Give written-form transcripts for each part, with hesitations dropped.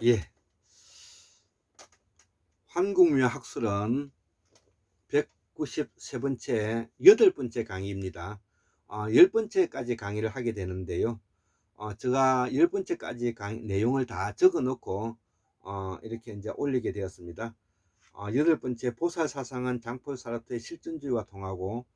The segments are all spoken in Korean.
예. 한국무역학술은 193번째 8번째 강의입니다. 10번째까지 강의를 하게 되는데요. 제가 10번째까지 내용을 다 적어 놓고 이렇게 이제 올리게 되었습니다. 8번째 보살사상은 장폴사라트의 실존주의와 통하고,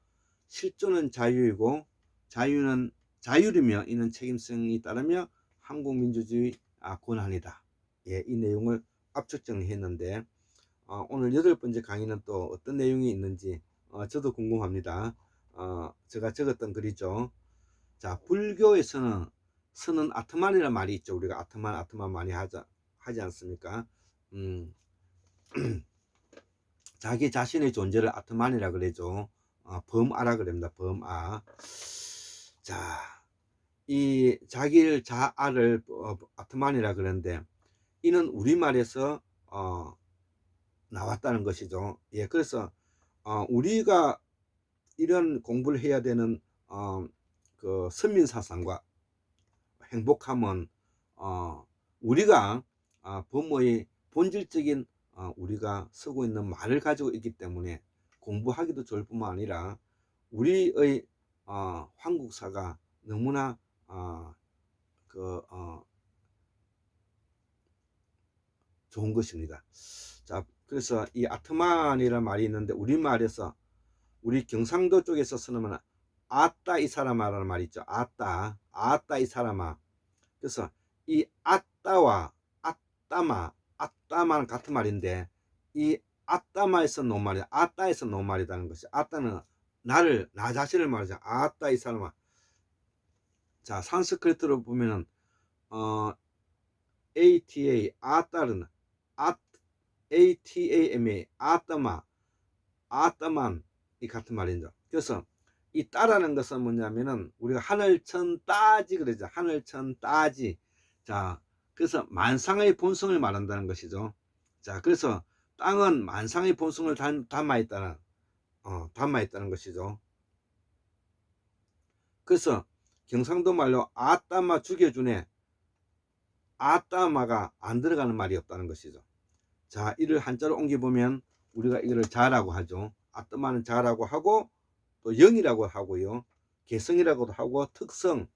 실존은 자유이고 자유이며 이는 책임성이 따르며 한국민주주의 권한이다. 예, 이 내용을 압축 정리했는데, 오늘 8번째 강의는 또 어떤 내용이 있는지 저도 궁금합니다. 제가 적었던 글이죠. 자, 불교에서는 쓰는 아트만이라는 말이 있죠. 우리가 아트만 많이 하지 않습니까? 음, 자기 자신의 존재를 아트만이라 그러죠. 범아라 그럽니다. 범아. 자, 이 자기를 자아를 아트만이라 그러는데, 이는 우리말에서 나왔다는 것이죠. 예, 그래서 우리가 이런 공부를 해야 되는 그 선민사상과 행복함은 우리가 부모의 본질적인 우리가 쓰고 있는 말을 가지고 있기 때문에 공부하기도 좋을 뿐만 아니라 우리의 한국사가 너무나 그 좋은 것입니다. 자, 그래서 이 아트만이라는 말이 있는데, 우리말에서 우리 경상도 쪽에서 쓰는 아따 이 사람아라는 말이 있죠. 아따 이 사람아. 그래서 이 아따와 아따마는 같은 말인데, 이 아따마에서 놓은 말이 아따에서 놓은 말이라는 것이, 아따는 나 자신을 말하죠. 아따 이 사람아. 자, 산스크리트로 보면은 ATA 아따는 ATAMA 아따만 이 같은 말이죠. 그래서 이 따라는 것은 뭐냐면은 우리가 하늘천 따지 그러죠. 하늘천 따지. 자, 그래서 만상의 본성을 말한다는 것이죠. 자, 그래서 땅은 만상의 본성을 담아 있다는 것이죠. 그래서 경상도 말로 아따마 죽여주네, 아따마가 안 들어가는 말이 없다는 것이죠. 자, 이를 한자로 옮겨보면 우리가 이거를 자라고 하죠. 아따마는 자라고 하고, 또 영이라고 하고요, 개성이라고도 하고, 특성,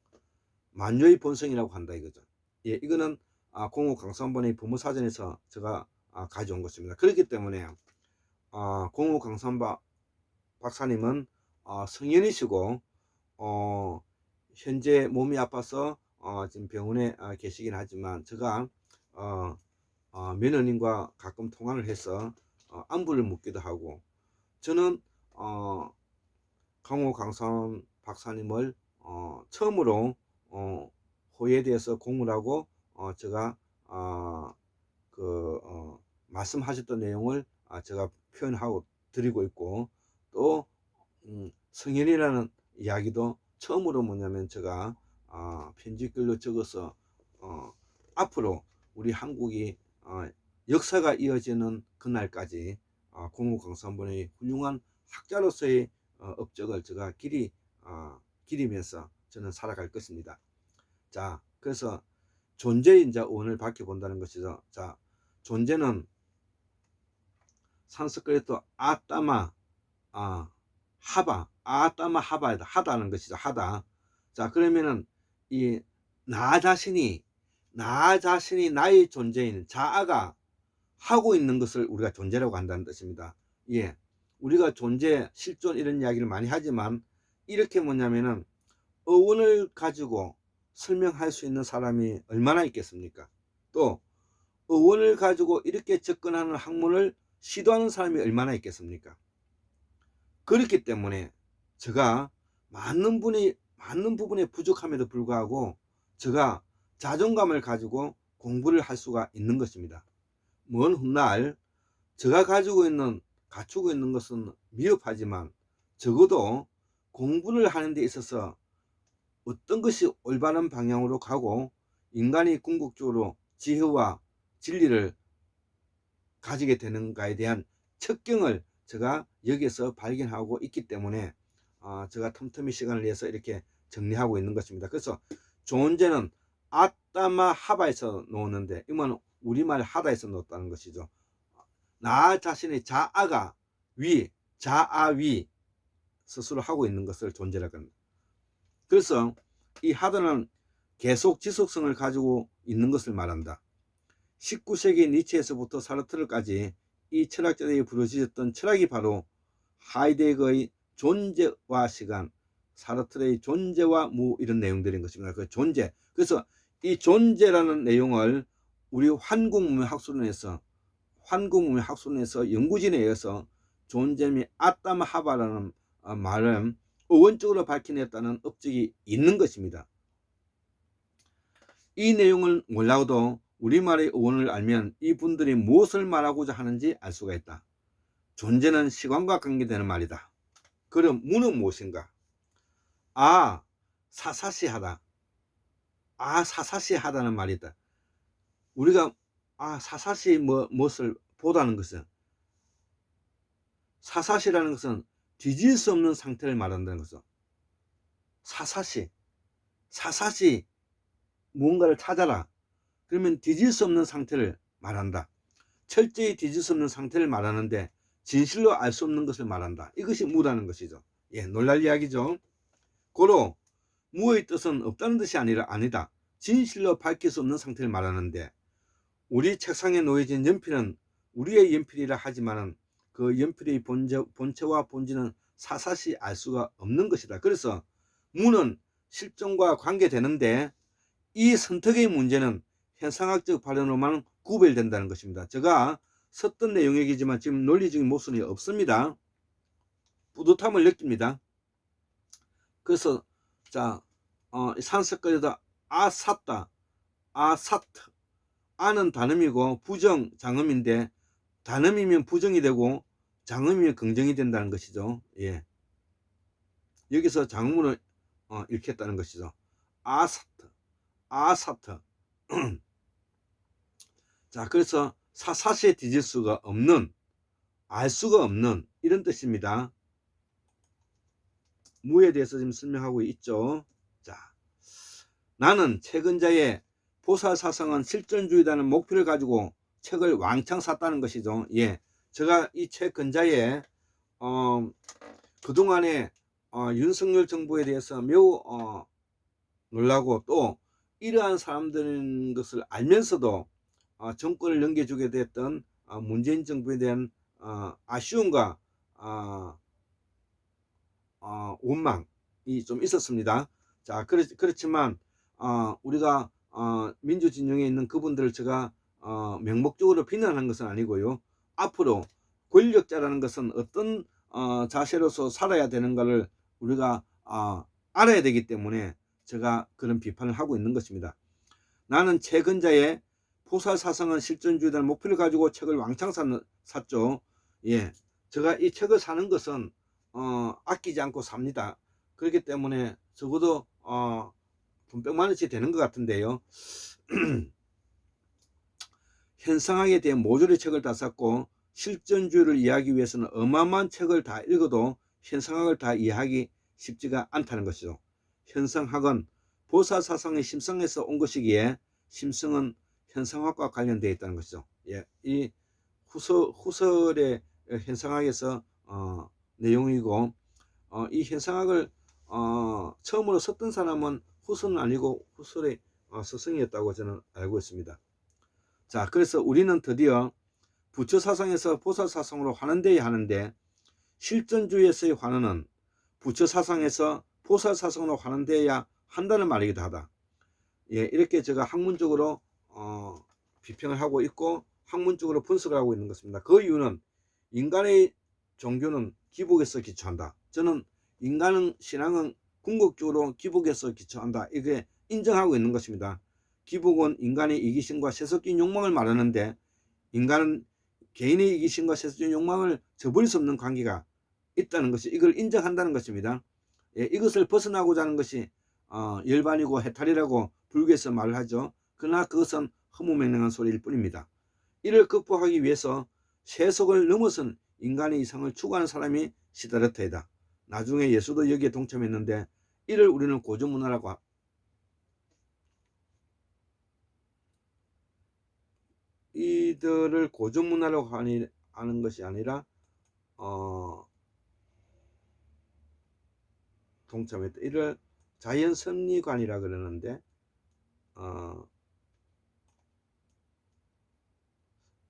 만유의 본성이라고 한다 이거죠. 예, 이거는 공호강산본의 부모사전에서 제가 가져온 것입니다. 그렇기 때문에 공호강산 박사님은 성현이시고, 현재 몸이 아파서 지금 병원에 계시긴 하지만, 제가 며느님과 가끔 통화를 해서 안부를 묻기도 하고, 저는 강호강산 박사님을 처음으로 호에 대해서 공부하고, 제가 말씀하셨던 내용을 제가 표현하고 드리고 있고, 또 성현이라는 이야기도 처음으로 뭐냐면 제가 편집글로 적어서 앞으로 우리 한국이 역사가 이어지는 그날까지 공무강산본의 훌륭한 학자로서의 업적을 제가 기리면서 저는 살아갈 것입니다. 자, 그래서 존재의 이제 원을 밝혀본다는 것이죠. 자, 존재는 산스크리트 아따마 아따마 하바이다. 하다는 것이죠. 하다. 자, 그러면은 이 나 자신이 나의 존재인 자아가 하고 있는 것을 우리가 존재라고 한다는 뜻입니다. 예, 우리가 존재, 실존 이런 이야기를 많이 하지만, 이렇게 뭐냐면은 어원을 가지고 설명할 수 있는 사람이 얼마나 있겠습니까? 또 어원을 가지고 이렇게 접근하는 학문을 시도하는 사람이 얼마나 있겠습니까? 그렇기 때문에 제가 많은 부분에 부족함에도 불구하고 제가 자존감을 가지고 공부를 할 수가 있는 것입니다. 먼 훗날 제가 갖추고 있는 것은 미흡하지만, 적어도 공부를 하는 데 있어서 어떤 것이 올바른 방향으로 가고 인간이 궁극적으로 지혜와 진리를 가지게 되는가에 대한 척경을 제가 여기서 발견하고 있기 때문에 제가 틈틈이 시간을 내서 이렇게 정리하고 있는 것입니다. 그래서 존재는 아따마 하바에서 놓는데, 이건 우리말 하다에서 넣었다는 것이죠. 나 자신의 자아가 자아위 스스로 하고 있는 것을 존재라고 합니다. 그래서 이 하다는 계속 지속성을 가지고 있는 것을 말한다. 19세기 니체에서부터 사르트르까지 이 철학자들이 부르짖었던 철학이 바로 하이데거의 존재와 시간, 사르트르의 존재와 무 이런 내용들인 것입니다. 그 존재. 그래서 이 존재라는 내용을 우리 환국문명학술론에서 연구진에 의해서 존재 및 아따마하바라는 말은 어원적으로 밝혀냈다는 업적이 있는 것입니다. 이 내용을 몰라도 우리말의 어원을 알면 이분들이 무엇을 말하고자 하는지 알 수가 있다. 존재는 시간과 관계되는 말이다. 그럼 무는 무엇인가? 사사시하다. 사사시하다는 말이다. 우리가 사사시 무엇을 보다는 것은, 사사시라는 것은 뒤질 수 없는 상태를 말한다는 것이죠. 사사시 무언가를 찾아라. 그러면 뒤질 수 없는 상태를 말한다. 철저히 뒤질 수 없는 상태를 말하는데 진실로 알 수 없는 것을 말한다. 이것이 무라는 것이죠. 놀랄 이야기죠. 고로 무의 뜻은 없다는 뜻이 아니다. 진실로 밝힐 수 없는 상태를 말하는데, 우리 책상에 놓여진 연필은 우리의 연필이라 하지만 그 연필의 본체와 본질은 사사시 알 수가 없는 것이다. 그래서 무는 실존과 관계되는데 이 선택의 문제는 현상학적 발현으로만 구별된다는 것입니다. 제가 썼던 내용이지만 지금 논리적인 모순이 없습니다. 뿌듯함을 느낍니다. 그래서 산석거리다 아사트. 아는 단음이고 부정 장음인데, 단음이면 부정이 되고 장음이면 긍정이 된다는 것이죠. 여기서 장음으로 읽겠다는 것이죠. 아사트. 그래서 사사시에 뒤질 수가 없는, 알 수가 없는 이런 뜻입니다. 무에 대해서 지금 설명하고 있죠. 나는 최근자의 보살사상은 실존주의라는 목표를 가지고 책을 왕창 샀다는 것이죠. 제가 이 책 근자에 그동안에 윤석열 정부에 대해서 매우 놀라고, 또 이러한 사람들인 것을 알면서도 정권을 넘겨주게 됐던 문재인 정부에 대한 아쉬움과 원망이 좀 있었습니다. 그렇지만 우리가 민주진영에 있는 그분들을 제가 명목적으로 비난한 것은 아니고요. 앞으로 권력자라는 것은 어떤 자세로서 살아야 되는가를 우리가 알아야 되기 때문에 제가 그런 비판을 하고 있는 것입니다. 나는 최근자의 보살사상은 실존주의라는 목표를 가지고 책을 왕창 샀죠. 제가 이 책을 사는 것은 아끼지 않고 삽니다. 그렇기 때문에 적어도 돈 100만 원씩 되는 것 같은데요. 현상학에 대한 모조리 책을 다 샀고, 실존주의를 이해하기 위해서는 어마어마한 책을 다 읽어도 현상학을 다 이해하기 쉽지가 않다는 것이죠. 현상학은 보살사상의 심성에서 온 것이기에 심성은 현상학과 관련되어 있다는 것이죠. 이 후설의 현상학에서 내용이고, 이 현상학을 처음으로 썼던 사람은 후설은 아니고 후설의 스승이었다고 저는 알고 있습니다. 그래서 우리는 드디어 부처사상에서 보살사상으로 환원되어야 하는데, 실존주의에서의 환원은 부처사상에서 보살사상으로 환원되어야 한다는 말이기도 하다. 이렇게 제가 학문적으로 비평을 하고 있고 학문적으로 분석을 하고 있는 것입니다. 그 이유는 인간의 종교는 기복에서 기초한다. 저는 인간은 신앙은 궁극적으로 기복에서 기초한다. 이게 인정하고 있는 것입니다. 기복은 인간의 이기심과 세속적인 욕망을 말하는데, 인간은 개인의 이기심과 세속적인 욕망을 저버릴 수 없는 관계가 있다는 것이, 이걸 인정한다는 것입니다. 이것을 벗어나고자 하는 것이 열반이고 해탈이라고 불교에서 말을 하죠. 그러나 그것은 허무맹랑한 소리일 뿐입니다. 이를 극복하기 위해서 세속을 넘어선 인간의 이상을 추구하는 사람이 시다르타이다. 나중에 예수도 여기에 동참했는데, 이를 우리는 고전문화라고 이들을 고전 문화라고 하는 것이 아니라 동참했다. 이를 자연 섭리관이라 그러는데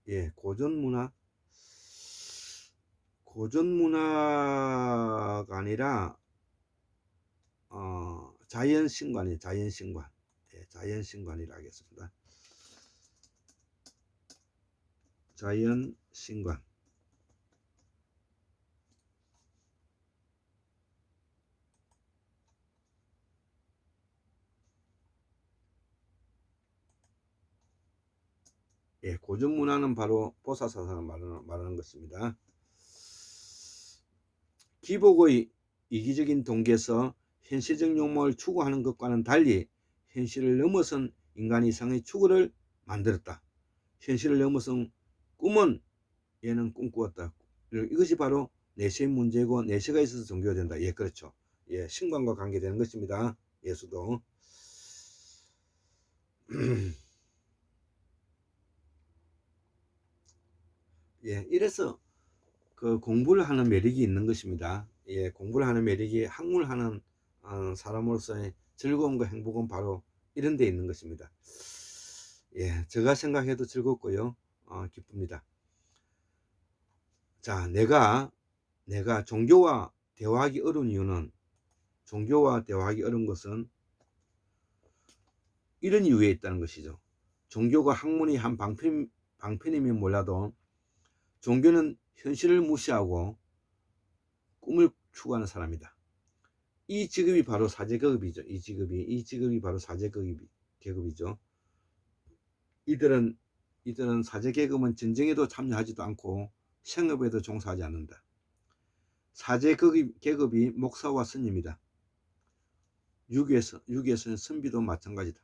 예, 고전 문화가 아니라 자연신관이에요. 자연신관. 예, 자연신관이라 하겠습니다. 자연신관. 예, 고전 문화는 바로 보살사상을 말하는 것입니다. 기복의 이기적인 동기에서 현실적 욕망을 추구하는 것과는 달리 현실을 넘어선 인간 이상의 추구를 만들었다. 현실을 넘어선 꿈은 얘는 꿈꾸었다. 이것이 바로 내세의 문제고 내세가 있어서 종교가 된다. 예, 그렇죠. 예, 신관과 관계되는 것입니다. 예수도. 예, 이래서 그 공부를 하는 매력이 있는 것입니다. 예, 공부를 하는 매력이 학문을 하는 사람으로서의 즐거움과 행복은 바로 이런 데 있는 것입니다. 예, 제가 생각해도 즐겁고요. 기쁩니다. 자, 내가 종교와 대화하기 어려운 이유는, 종교와 대화하기 어려운 것은 이런 이유에 있다는 것이죠. 종교가 학문의 한 방편이면 몰라도 종교는 현실을 무시하고 꿈을 추구하는 사람이다. 이 직업이 바로 사제계급이죠. 이 직업이 바로 사제계급이죠. 이들은 사제계급은 전쟁에도 참여하지도 않고 생업에도 종사하지 않는다. 사제계급이 목사와 스님이다. 유교에서는 선비도 마찬가지다.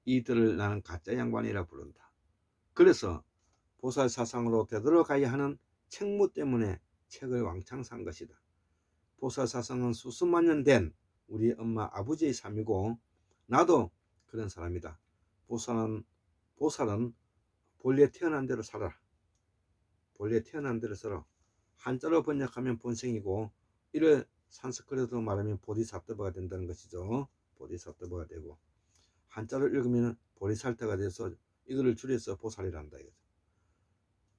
이들을 나는 가짜 양반이라 부른다. 그래서 보살 사상으로 되돌아가야 하는 책무 때문에 책을 왕창 산 것이다. 보살 사상은 수십만 년 된 우리 엄마 아버지의 삶이고 나도 그런 사람이다. 보살은 본래 태어난 대로 살아라. 본래 태어난 대로 살아. 한자로 번역하면 본생이고 이를 산스크리트로 말하면 보디사트바가 된다는 것이죠. 보디사트바가 되고 한자로 읽으면 보리살타가 돼서 이거를 줄여서 보살이란다 이거죠.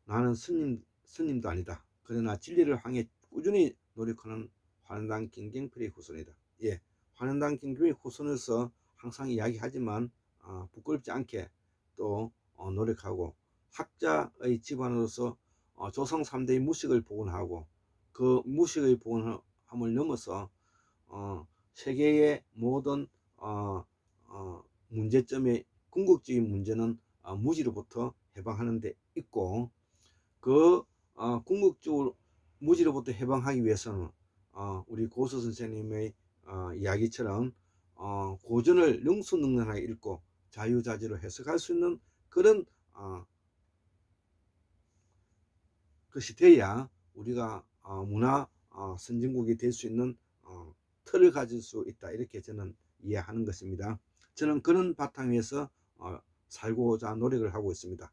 나는 스님도 아니다. 그러나 진리를 향해 꾸준히 노력하는 환원당 김경필의 후손이다. 예, 환원당 김경필의 후손으로서 항상 이야기하지만 부끄럽지 않게 또 노력하고 학자의 집안으로서 조상 3대의 무식을 복원하고 그 무식의 복원함을 넘어서 세계의 모든 문제점의 궁극적인 문제는 무지로부터 해방하는 데 있고 그 궁극적으로 무지로부터 해방하기 위해서는 우리 고수 선생님의 이야기처럼 고전을 능수능란하게 읽고 자유자재로 해석할 수 있는 그런 것이 돼야 우리가 문화 선진국이 될 수 있는 틀을 가질 수 있다. 이렇게 저는 이해하는 것입니다. 저는 그런 바탕 위에서 살고자 노력을 하고 있습니다.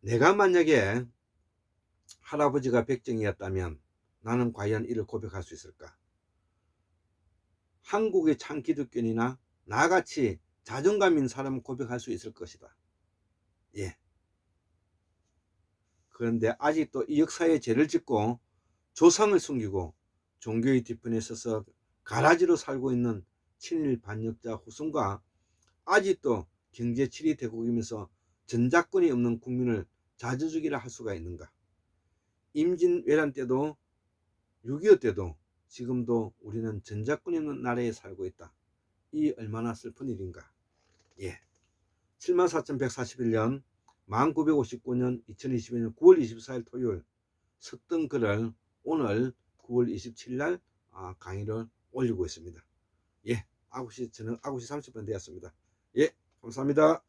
내가 만약에 할아버지가 백정이었다면 나는 과연 이를 고백할 수 있을까? 한국의 참 기독교인이나 나같이 자존감 있는 사람은 고백할 수 있을 것이다. 예. 그런데 아직도 이 역사에 죄를 짓고 조상을 숨기고 종교의 뒷편에 서서 가라지로 살고 있는 친일 반역자 후손과 아직도 경제 7위 대국이면서 전작권이 없는 국민을 자주주기라 할 수가 있는가? 임진왜란 때도 6.25 때도 지금도 우리는 전작권이 없는 나라에 살고 있다. 이 얼마나 슬픈 일인가? 예. 74,141년 1959년 2022년 9월 24일 토요일 썼던 글을 오늘 9월 27일 날 강의를 올리고 있습니다. 예, 저는 9시 30분 되었습니다. 예, 감사합니다.